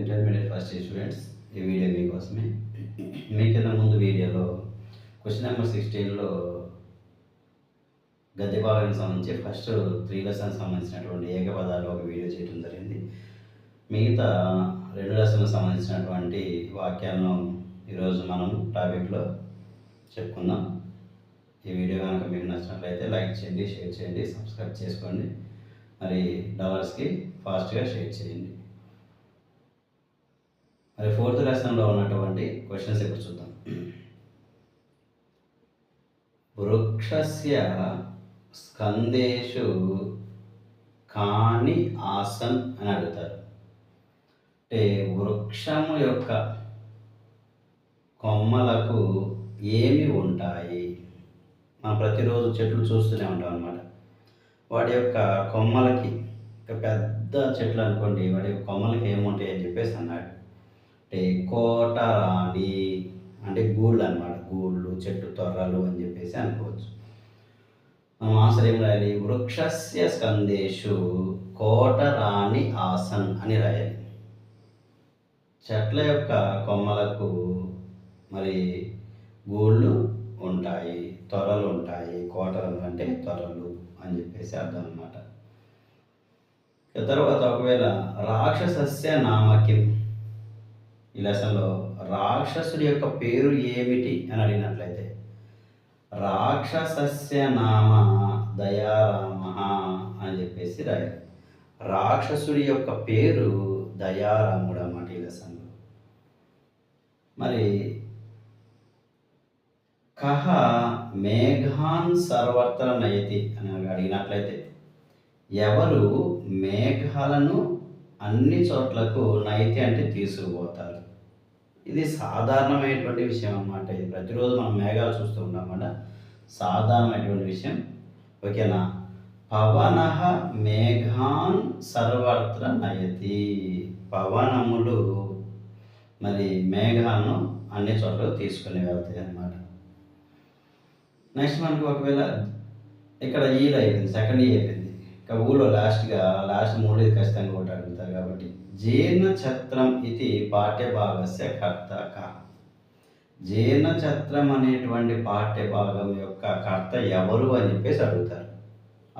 Intermediate first year students, ఈ video మీకోసమే. మీ కింద ముందు వీడియోలో క్వశ్చన్ నెంబర్ 16లో గద్య భాగానికి సంబంధించి ఫస్ట్ 3 లెసన్స్ సంబంధించినటువంటి ఏకపదాలు ఒక వీడియో చేయడం జరిగింది. మిగతా 2 లెసన్లకు సంబంధించినటువంటి వాక్యాలను ఈరోజు మనం టాపిక్లో చెప్పుకుందాం. ఈ వీడియో కనుక మీకు నచ్చినట్లయితే లైక్ చేయండి, షేర్ చేయండి, సబ్స్క్రైబ్ చేసుకోండి. మరి లవర్స్కి ఫాస్ట్గా షేర్ చేయండి. మరి 4th లెసన్లో ఉన్నటువంటి క్వశ్చన్స్ ఇప్పుడు చూద్దాం. వృక్షస్య స్కందేషు కాని ఆసన్ అని అడుగుతారు. అంటే వృక్షము యొక్క కొమ్మలకు ఏమి ఉంటాయి? మనం ప్రతిరోజు చెట్లు చూస్తూనే ఉంటాం అన్నమాట. వాటి యొక్క కొమ్మలకి, పెద్ద చెట్లు అనుకోండి, వాటి యొక్క కొమ్మలకి ఏముంటాయి అని చెప్పేసి అన్నాడు. అంటే కోటరాని అంటే గూళ్ళు అనమాట, గూళ్ళు, చెట్టు తొర్రలు అని చెప్పేసి అనుకోవచ్చు. మనం ఆన్సర్ ఏం రాయాలి? వృక్షస్య స్కందేషు కోటరాని ఆసన్ అని రాయాలి. చెట్ల యొక్క కొమ్మలకు మరి గూళ్ళు ఉంటాయి, తొర్రలు ఉంటాయి. కోటరలు అంటే తొర్రలు అని చెప్పేసి అర్థం అనమాట. తర్వాత ఒకవేళ రాక్షసస్య నామకిం, ఈ లెసన్లో రాక్షసుడి యొక్క పేరు ఏమిటి అని అడిగినట్లయితే రాక్షసస్య నామ దయారామ అని చెప్పేసి రాయాలి. రాక్షసుడి యొక్క పేరు దయారాముడు అన్నమాట ఈ లెసన్లో. మరి కహ మేఘాన్ సర్వత్ర నయతి అని అడిగినట్లయితే ఎవరు మేఘాలను అన్ని చోట్లకు నయతి అంటే తీసుకుపోతారు. ఇది సాధారణమైనటువంటి విషయం అన్నమాట. ఇది ప్రతిరోజు మనం మేఘాలు చూస్తూ ఉంటామన్నమాట. సాధారణమైనటువంటి విషయం. ఓకేనా? పవనః మేఘాన్ సర్వత్ర నయతి. పవనములు మరి మేఘాలను అన్ని చోట్లకు తీసుకుని వెళ్తాయి అన్నమాట. నెక్స్ట్ మనకు ఒకవేళ ఇక్కడ ఈలు అయిపోయింది, సెకండ్ ఈ అయిపోయింది. ఇంకా ఊళ్ళో లాస్ట్ 3 ఖచ్చితంగా ఒకటి అడుగుతారు కాబట్టి జీర్ణఛత్రం ఇది పాఠ్యభాగస్య కర్త క. జీర్ణఛత్రం అనేటువంటి పాఠ్యభాగం యొక్క కర్త ఎవరు అని చెప్పేసి అడుగుతారు.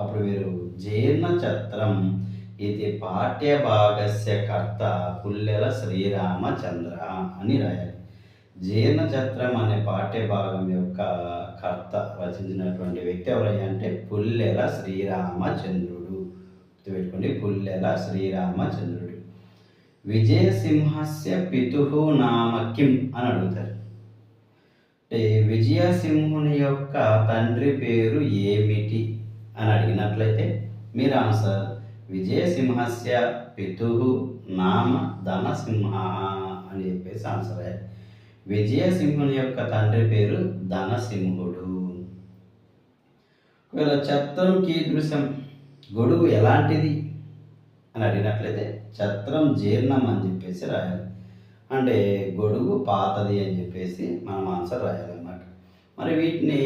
అప్పుడు మీరు జీర్ణఛత్రం ఇది పాఠ్యభాగస్య కర్త పుల్లెల శ్రీరామచంద్ర అని రాయాలి. జీర్ణఛత్రం అనే పాఠ్యభాగం యొక్క కర్త రచించినటువంటి వ్యక్తి ఎవరయ్యా అంటే పుల్లెల శ్రీరామచంద్రుడు. గుర్తుపెట్టుకోండి, పుల్లెల శ్రీరామచంద్రుడు. విజయసింహస్య పితుః నామ కిం అని అడుగుతారు. అంటే విజయసింహుని యొక్క తండ్రి పేరు ఏమిటి అని అడిగినట్లయితే మీరు ఆన్సర్ విజయసింహస్య పితుః నామ ధనసింహ అని చెప్పేసి ఆన్సర్ అయ్యారు. విజయసింహుని యొక్క తండ్రి పేరు ధనసింహుడు. ఒకవేళ ఛత్రం కీదృశం, గొడుగు ఎలాంటిది అని అడిగినట్లయితే ఛత్రం జీర్ణం అని చెప్పేసి రాయాలి. అంటే గొడుగు పాతది అని చెప్పేసి మనం ఆన్సర్ రాయాలన్నమాట. మరి వీటిని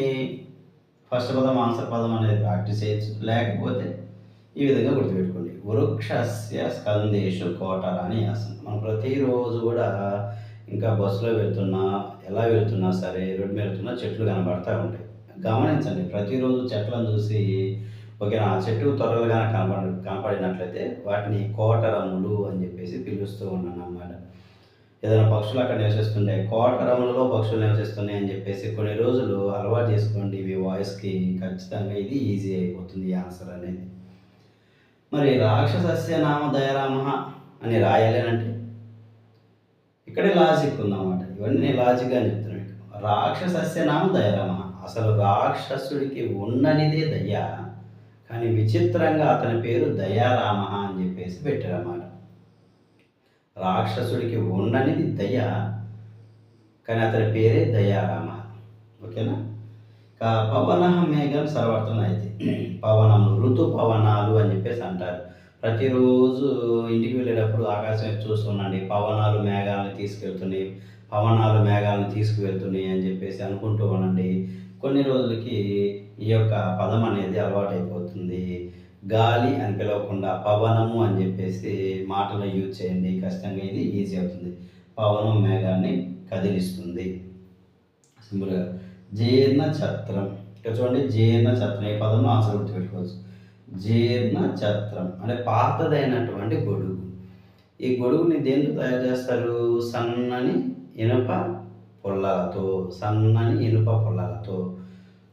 ఫస్ట్ పదం ఆన్సర్ పదం అనేది ప్రాక్టీస్ చేయొచ్చు. లేకపోతే ఈ విధంగా గుర్తుపెట్టుకోండి. వృక్షస్య స్కందేషు కోటరాని ఆసన్. మనం ప్రతిరోజు కూడా ఇంకా బస్సులో వెళ్తున్నా, ఎలా వెళ్తున్నా సరే, రోడ్డు మీద వెళ్తున్నా చెట్లు కనబడతా ఉంటాయి. గమనించండి, ప్రతిరోజు చెట్లను చూసి ఓకేనా, ఆ చెట్టు త్వరలు కానీ కనపడినట్లయితే వాటిని కోటరములు అని చెప్పేసి పిలుస్తూ ఉన్నాను అన్నమాట. ఏదైనా పక్షులు అక్కడ నివసిస్తుంటే కోటరములలో పక్షులు నివసిస్తున్నాయి అని చెప్పేసి కొన్ని రోజులు అలవాటు చేసుకోండి. ఇవి వాయిస్కి ఖచ్చితంగా ఇది ఈజీ అయిపోతుంది ఈ ఆన్సర్ అనేది. మరి రాక్షసస్య నామ దయారామ అని రాయాలేనంటే ఇక్కడే లాజిక్ ఉందన్నమాట. ఇవన్నీ లాజిక్గా చెప్తున్నాను మీకు. రాక్షసస్య నామ దయారామ, అసలు రాక్షసుడికి ఉన్ననిదే దయ, కానీ విచిత్రంగా అతని పేరు దయారామ అని చెప్పేసి పెట్టారన్నమాట. రాక్షసుడికి ఉన్ననిది దయ, కానీ అతని పేరే దయారామ. ఓకేనా? పవనః మేఘం సర్వత్ర నయతి. పవనము, ఋతు పవనాలు అని చెప్పేసి అంటారు. ప్రతిరోజు ఇంటికి వెళ్ళేటప్పుడు ఆకాశం చూస్తుండండి, పవనాలు మేఘాలను తీసుకెళ్తున్నాయి, పవనాలు మేఘాలను తీసుకువెళ్తున్నాయి అని చెప్పేసి అనుకుంటూ ఉండండి. కొన్ని రోజులకి ఈ యొక్క పదం అనేది అలవాటు అయిపోతుంది. గాలి అని పిలవకుండా పవనము అని చెప్పేసి మాటలు యూజ్ చేయండి. ఖచ్చితంగా ఇది ఈజీ అవుతుంది. పవనం మేఘాన్ని కదిలిస్తుంది. సింపుల్‌గా జీర్ణ చత్రం. ఇక్కడ చూడండి జీర్ణ చత్రం ఈ పదంలో ఆన్సర్ గుర్తుపెట్టుకోవచ్చు. జీర్ణ చత్రం అంటే పాతదైనటువంటి గొడుగు. ఈ గొడుగుని దేనితో తయారు చేస్తారు? సన్నని ఇనుప పుల్లలతో. సన్నని ఇనుప పుల్లలతో.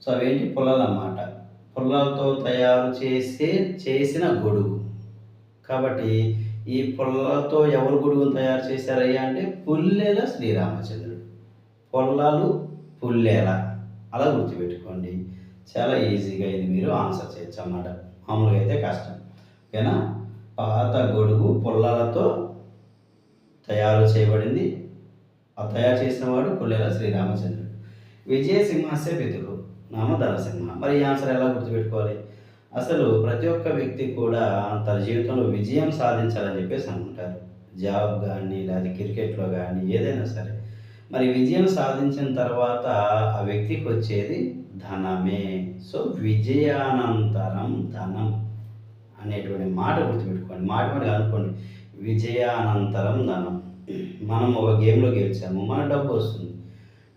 సో అవేంటి పుల్లలన్నమాట. పుల్లలతో తయారు చేసిన గొడుగు. కాబట్టి ఈ పుల్లలతో ఎవరు గొడుగును తయారు చేశారయ్యా అంటే పుల్లెల శ్రీరామచంద్రుడు. పుల్లలు, పుల్లెల అలా గుర్తుపెట్టుకోండి. చాలా ఈజీగా ఇది మీరు ఆన్సర్ చేయొచ్చు అన్నమాట. మామూలుగా అయితే కష్టం. ఓకేనా? పాత గొడుగు పుల్లలతో తయారు చేయబడింది. ఆ తయారు చేసిన వాడు పుల్లెల శ్రీరామచంద్రుడు. విజయసింహస్య పితులు నామ ధనసింహ. మరి ఈ ఆన్సర్ ఎలా గుర్తుపెట్టుకోవాలి? అసలు ప్రతి ఒక్క వ్యక్తి కూడా తన జీవితంలో విజయం సాధించాలని చెప్పేసి అనుకుంటారు. జాబ్ కానీ లేదా క్రికెట్‌లో కానీ ఏదైనా సరే. మరి విజయం సాధించిన తర్వాత ఆ వ్యక్తికి వచ్చేది ధనమే. సో విజయానంతరం ధనం అనేటువంటి మాట గుర్తుపెట్టుకోండి. మాట అనుకోండి. విజయానంతరం ధనం. మనం ఒక గేమ్‌లో గెలిచాము. మన డబ్బు వస్తుంది.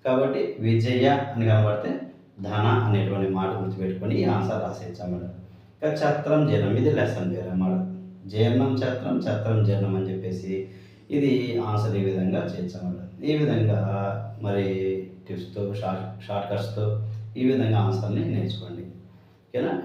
కాబట్టి విజయ అని కనబడితే ధన అనేటువంటి మాట గుర్తుపెట్టుకొని ఈ ఆన్సర్ రాసేయచ్చు అన్నమాట. ఇంకా చత్రం జీర్ణం ఇది లెసన్ పేరు అన్నమాట. జీర్ణం చత్రం, చత్రం జీర్ణం అని చెప్పేసి ఇది ఆన్సర్ ఈ విధంగా చేయొచ్చు అన్నమాట. ఈ విధంగా మరి టిప్స్‌తో షార్ట్ కట్స్‌తో ఈ విధంగా ఆన్సర్‌ని నేర్చుకోండి. ఓకేనా?